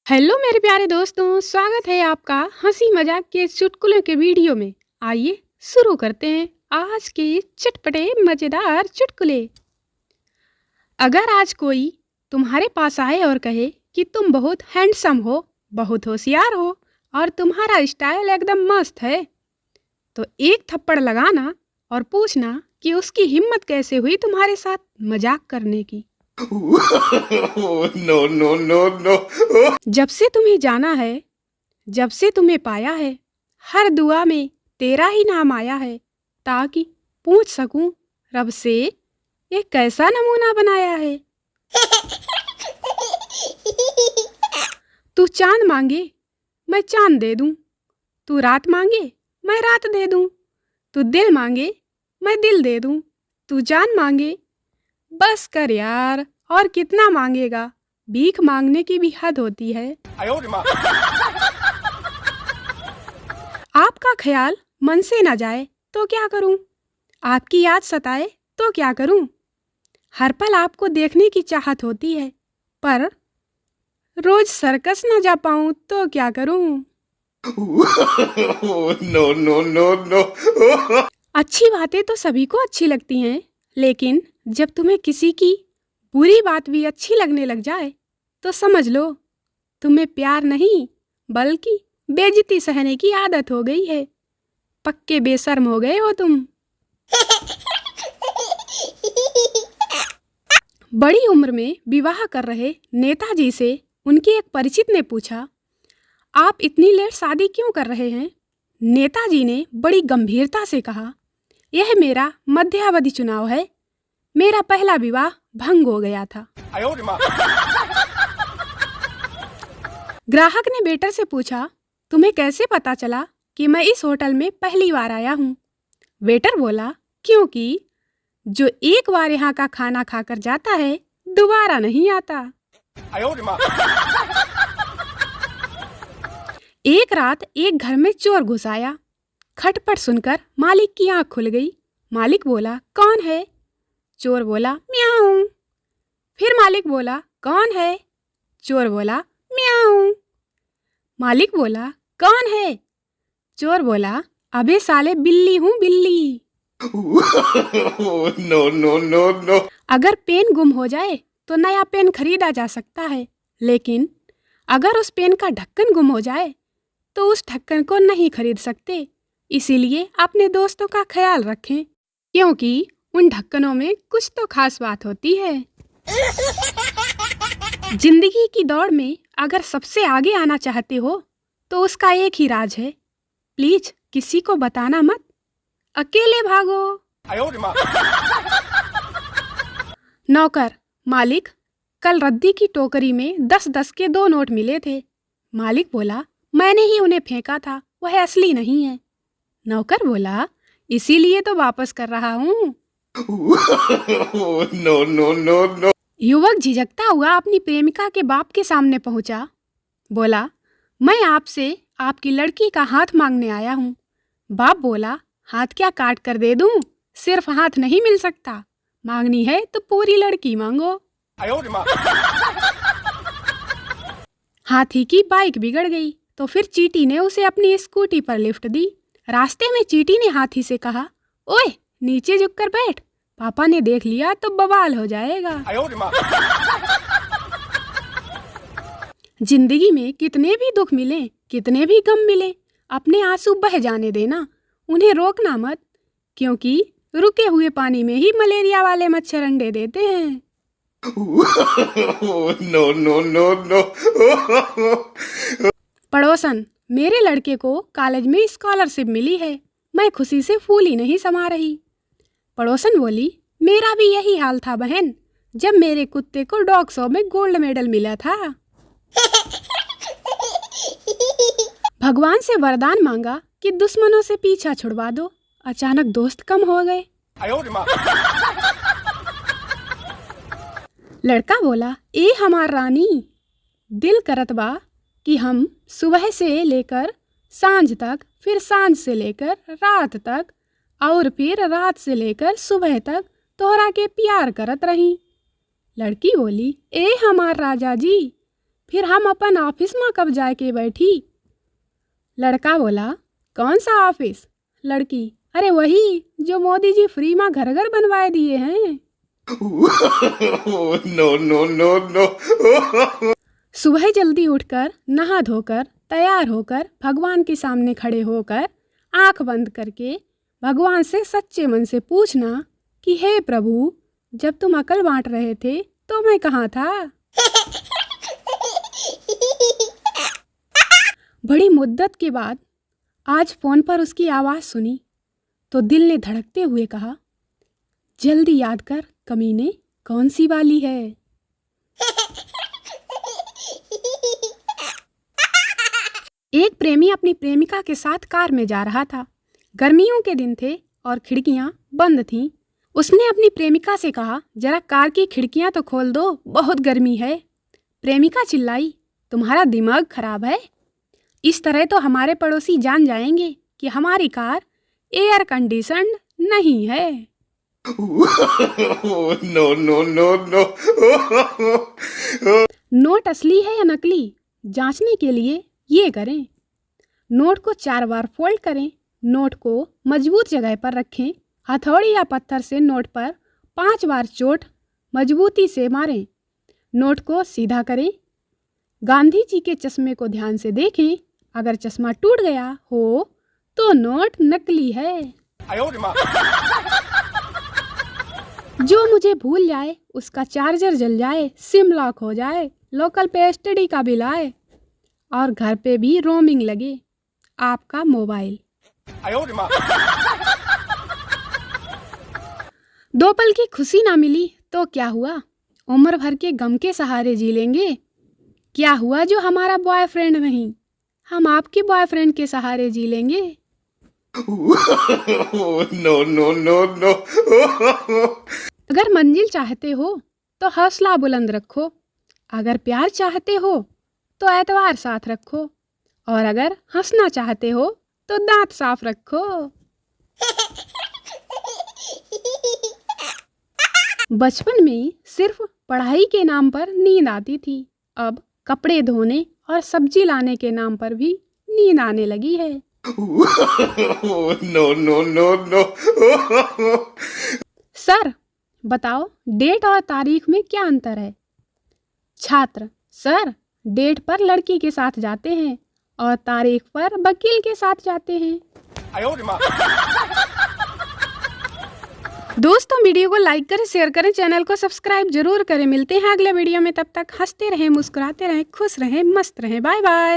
Hello मेरे प्यारे दोस्तों, स्वागत है आपका हंसी मजाक के चुटकुलों के वीडियो में। आइए शुरू करते हैं आज के चटपटे मजेदार चुटकुले। अगर आज कोई तुम्हारे पास आए और कहे कि तुम बहुत हैंडसम हो, बहुत होशियार हो और तुम्हारा स्टाइल एकदम मस्त है, तो एक थप्पड़ लगाना और पूछना कि उसकी हिम्मत कैसे हुई तुम्हारे साथ मजाक करने की। No, no, no, no. जब से तुम्हें जाना है, जब से तुम्हें पाया है, हर दुआ में तेरा ही नाम आया है, ताकि पूछ सकूं रब से ये कैसा नमूना बनाया है। तू चांद मांगे मैं चांद दे दूं, तू रात मांगे मैं रात दे दूं, तू दिल मांगे मैं दिल दे दूं, तू जान मांगे। बस कर यार, और कितना मांगेगा, भीख मांगने की भी हद होती है। आपका ख्याल मन से न जाए तो क्या करूं, आपकी याद सताए तो क्या करूं। हर पल आपको देखने की चाहत होती है, पर रोज सर्कस न जा पाऊं तो क्या करूं। No, no, no, no. अच्छी बातें तो सभी को अच्छी लगती हैं, लेकिन जब तुम्हें किसी की बुरी बात भी अच्छी लगने लग जाए तो समझ लो तुम्हें प्यार नहीं बल्कि बेइज्जती सहने की आदत हो गई है। पक्के बेशर्म हो गए हो तुम। बड़ी उम्र में विवाह कर रहे नेताजी से उनके एक परिचित ने पूछा, आप इतनी लेट शादी क्यों कर रहे हैं। नेताजी ने बड़ी गंभीरता से कहा, यह मेरा मध्यावधि चुनाव है, मेरा पहला विवाह भंग हो गया था। ग्राहक ने वेटर से पूछा, तुम्हें कैसे पता चला कि मैं इस होटल में पहली बार आया हूँ। वेटर बोला, क्योंकि जो एक बार यहाँ का खाना खाकर जाता है दोबारा नहीं आता। एक रात एक घर में चोर घुस आया। खटपट सुनकर मालिक की आंख खुल गई। मालिक बोला, कौन है। चोर बोला, म्याऊं। फिर मालिक बोला, कौन है। चोर बोला, म्याऊं। मालिक बोला, कौन है। चोर बोला, अबे साले बिल्ली हूँ बिल्ली। No, no, no, no. अगर पेन गुम हो जाए तो नया पेन खरीदा जा सकता है, लेकिन अगर उस पेन का ढक्कन गुम हो जाए तो उस ढक्कन को नहीं खरीद सकते। इसीलिए अपने दोस्तों का ख्याल रखें, क्योंकि उन ढक्कनों में कुछ तो खास बात होती है। जिंदगी की दौड़ में अगर सबसे आगे आना चाहते हो तो उसका एक ही राज है, प्लीज किसी को बताना मत, अकेले भागो। नौकर, मालिक, कल रद्दी की टोकरी में 10-10 के 2 नोट मिले थे। मालिक बोला, मैंने ही उन्हें फेंका था, वह असली नहीं है। नौकर बोला, इसीलिए तो वापस कर रहा हूँ। No, no, no, no. युवक झिझकता हुआ अपनी प्रेमिका के बाप के सामने पहुंचा। बोला, मैं आपसे आपकी लड़की का हाथ मांगने आया हूँ। बाप बोला, हाथ क्या काट कर दे दूं, सिर्फ हाथ नहीं मिल सकता, मांगनी है तो पूरी लड़की मांगो। हाथी की बाइक बिगड़ गई तो फिर चींटी ने उसे अपनी स्कूटी पर लिफ्ट दी। रास्ते में चींटी ने हाथी से कहा, ओए नीचे झुककर बैठ, पापा ने देख लिया तो बवाल हो जाएगा। जिंदगी में कितने भी दुख मिले, कितने भी गम मिले, अपने आंसू बह जाने देना, उन्हें रोकना मत, क्योंकि रुके हुए पानी में ही मलेरिया वाले मच्छर अंडे देते हैं। No, no, no, no. पड़ोसन, मेरे लड़के को कॉलेज में स्कॉलरशिप मिली है, मैं खुशी से फूल ही नहीं समा रही। पड़ोसन बोली, मेरा भी यही हाल था बहन, जब मेरे कुत्ते को डॉग शो में गोल्ड मेडल मिला था। भगवान से वरदान मांगा कि दुश्मनों से पीछा छुड़वा दो, अचानक दोस्त कम हो गए। लड़का बोला, ए हमार रानी, दिल करत बा कि हम सुबह से लेकर सांझ तक, फिर सांझ से लेकर रात तक, और फिर रात से लेकर सुबह तक तोहरा के प्यार करत रही। लड़की बोली, ए हमार राजा जी, फिर हम अपन ऑफिस में कब जाके बैठी? लड़का बोला, कौन सा ऑफिस? लड़की, अरे वही जो मोदी जी फ्री में घर घर बनवाए दिए हैं। No, no, no, no. सुबह जल्दी उठकर नहा धोकर तैयार होकर भगवान के सामने खड़े होकर आंख बंद करके भगवान से सच्चे मन से पूछना कि हे प्रभु, जब तुम अकल बांट रहे थे तो मैं कहाँ था? बड़ी मुद्दत के बाद आज फोन पर उसकी आवाज़ सुनी तो दिल ने धड़कते हुए कहा, जल्दी याद कर कमीने, कौन सी वाली है? एक प्रेमी अपनी प्रेमिका के साथ कार में जा रहा था। गर्मियों के दिन थे और खिड़कियां बंद थीं। उसने अपनी प्रेमिका से कहा, जरा कार की खिड़कियां तो खोल दो, बहुत गर्मी है। प्रेमिका चिल्लाई, तुम्हारा दिमाग खराब है? इस तरह तो हमारे पड़ोसी जान जाएंगे कि हमारी कार एयर कंडीशन्ड नहीं है। No, no, no, no. Note असली है या नकली जांचने के लिए ये करें, नोट को 4 बार फोल्ड करें, नोट को मजबूत जगह पर रखें, हथौड़ी या पत्थर से नोट पर 5 बार चोट मजबूती से मारें, नोट को सीधा करें। गांधी जी के चश्मे को ध्यान से देखें, अगर चश्मा टूट गया हो तो नोट नकली है। जो मुझे भूल जाए उसका चार्जर जल जाए, सिम लॉक हो जाए, लोकल पे एसटीडी का बिल आए और घर पे भी रोमिंग लगे, आपका मोबाइल। 2 पल की खुशी ना मिली तो क्या हुआ, उम्र भर के गम के सहारे जी लेंगे। क्या हुआ जो हमारा बॉयफ्रेंड नहीं, हम आपके बॉयफ्रेंड के सहारे जी लेंगे। No, no, no, no. अगर मंजिल चाहते हो तो हौसला बुलंद रखो, अगर प्यार चाहते हो तो एतवार साथ रखो, और अगर हंसना चाहते हो तो दांत साफ रखो। बचपन में सिर्फ पढ़ाई के नाम पर नींद आती थी, अब कपड़े धोने और सब्जी लाने के नाम पर भी नींद आने लगी है। No, no, no, no. Sir बताओ, डेट और तारीख में क्या अंतर है? छात्र, सर डेट पर लड़की के साथ जाते हैं और तारीख पर वकील के साथ जाते हैं। दोस्तों, वीडियो को लाइक करें, शेयर करें, चैनल को सब्सक्राइब जरूर करें। मिलते हैं अगले वीडियो में, तब तक हंसते रहें, मुस्कुराते रहें, खुश रहें, मस्त रहें। Bye bye.